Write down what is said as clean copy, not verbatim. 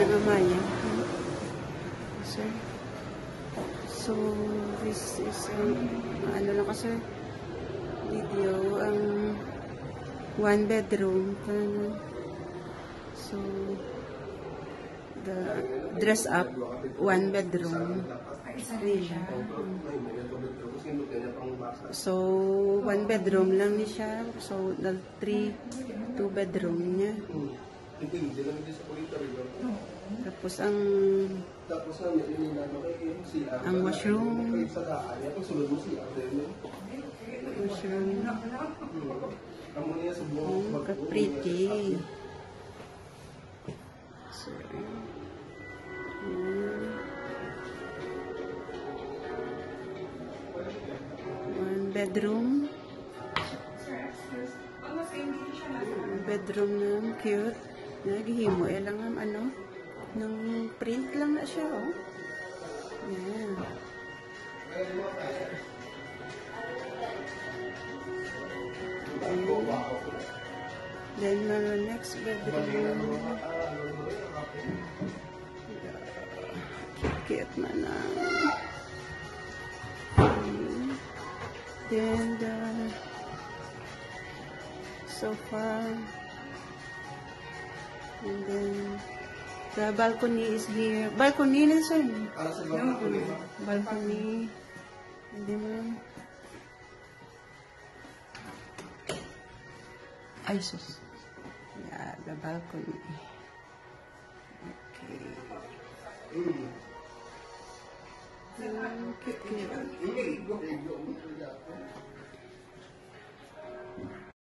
ng Amaya. So, this is ano lang kasi video, ang one bedroom. So, the dress up, one bedroom. So, one bedroom lang ni siya. So, the two bedroom niya. Tapos ang washroom. Pretty. So, one bedroom. Bedroom na cute. Naghihimo lang ang ano, ng print lang na siya, oh. Yan. Then, next bedroom. Cute na na. Then, the sofa. And then, the balcony is here. Balcony na siya. Balcony. And then, ay, sus. Yeah, the balcony. Okay. Cute.